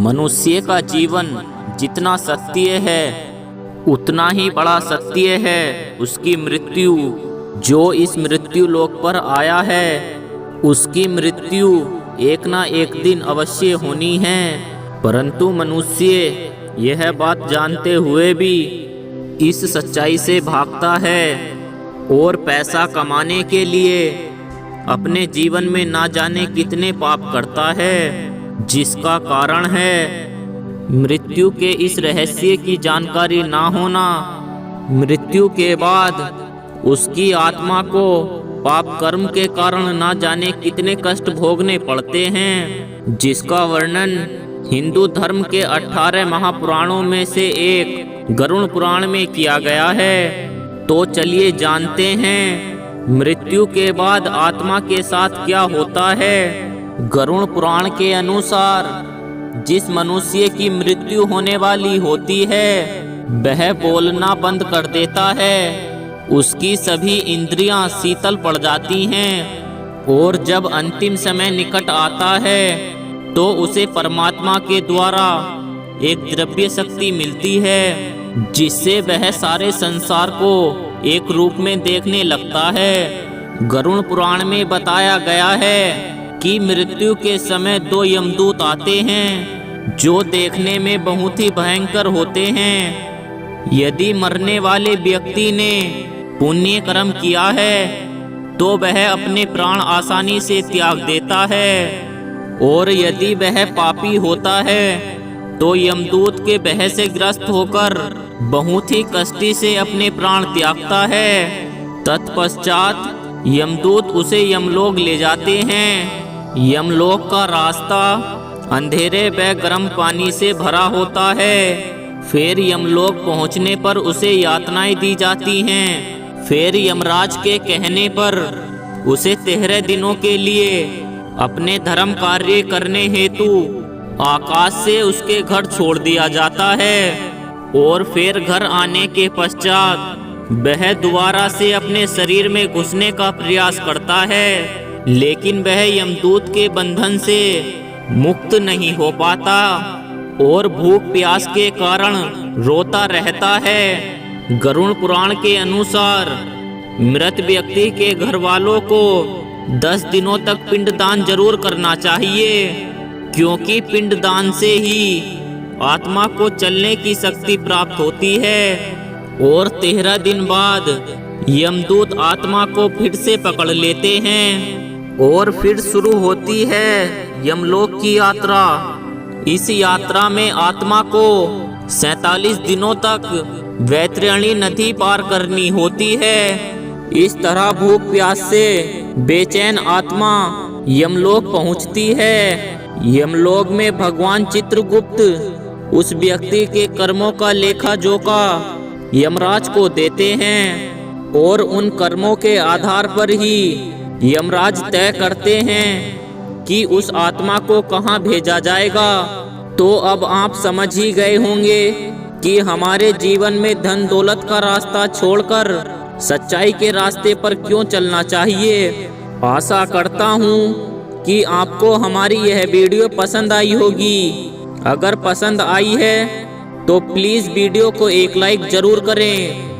मनुष्य का जीवन जितना सत्य है उतना ही बड़ा सत्य है उसकी मृत्यु। जो इस मृत्यु लोक पर आया है उसकी मृत्यु एक ना एक दिन अवश्य होनी है, परंतु मनुष्य यह बात जानते हुए भी इस सच्चाई से भागता है और पैसा कमाने के लिए अपने जीवन में ना जाने कितने पाप करता है, जिसका कारण है मृत्यु के इस रहस्य की जानकारी ना होना। मृत्यु के बाद उसकी आत्मा को पाप कर्म के कारण ना जाने कितने कष्ट भोगने पड़ते हैं, जिसका वर्णन हिंदू धर्म के 18 महापुराणों में से एक गरुड़ पुराण में किया गया है। तो चलिए जानते हैं मृत्यु के बाद आत्मा के साथ क्या होता है। गरुड़ पुराण के अनुसार जिस मनुष्य की मृत्यु होने वाली होती है वह बोलना बंद कर देता है, उसकी सभी इंद्रियां शीतल पड़ जाती हैं और जब अंतिम समय निकट आता है तो उसे परमात्मा के द्वारा एक द्रव्य शक्ति मिलती है, जिससे वह सारे संसार को एक रूप में देखने लगता है। गरुड़ पुराण में बताया गया है कि मृत्यु के समय 2 यमदूत आते हैं जो देखने में बहुत ही भयंकर होते हैं। यदि मरने वाले व्यक्ति ने पुण्य कर्म किया है तो वह अपने प्राण आसानी से त्याग देता है, और यदि वह पापी होता है तो यमदूत के भय से ग्रस्त होकर बहुत ही कष्टी से अपने प्राण त्यागता है। तत्पश्चात यमदूत उसे यमलोक ले जाते हैं। यमलोक का रास्ता अंधेरे व गर्म पानी से भरा होता है। फिर यमलोक पहुंचने पर उसे यातनाएं दी जाती हैं। फिर यमराज के कहने पर उसे 13 दिनों के लिए अपने धर्म कार्य करने हेतु आकाश से उसके घर छोड़ दिया जाता है, और फिर घर आने के पश्चात वह दोबारा से अपने शरीर में घुसने का प्रयास करता है, लेकिन वह यमदूत के बंधन से मुक्त नहीं हो पाता और भूख प्यास के कारण रोता रहता है। गरुड़ पुराण के अनुसार मृत व्यक्ति के घर वालों को 10 दिनों तक पिंडदान जरूर करना चाहिए, क्योंकि पिंडदान से ही आत्मा को चलने की शक्ति प्राप्त होती है। और 13 दिन बाद यमदूत आत्मा को फिर से पकड़ लेते हैं और फिर शुरू होती है यमलोक की यात्रा। इस यात्रा में आत्मा को 47 दिनों तक वैतरणी नदी पार करनी होती है। इस तरह भूख प्यास से बेचैन आत्मा यमलोक पहुंचती है। यमलोक में भगवान चित्रगुप्त उस व्यक्ति के कर्मों का लेखा जोखा यमराज को देते हैं, और उन कर्मों के आधार पर ही यमराज तय करते हैं कि उस आत्मा को कहां भेजा जाएगा। तो अब आप समझ ही गए होंगे कि हमारे जीवन में धन दौलत का रास्ता छोड़कर सच्चाई के रास्ते पर क्यों चलना चाहिए। आशा करता हूँ कि आपको हमारी यह वीडियो पसंद आई होगी। अगर पसंद आई है तो प्लीज़ वीडियो को एक लाइक ज़रूर करें।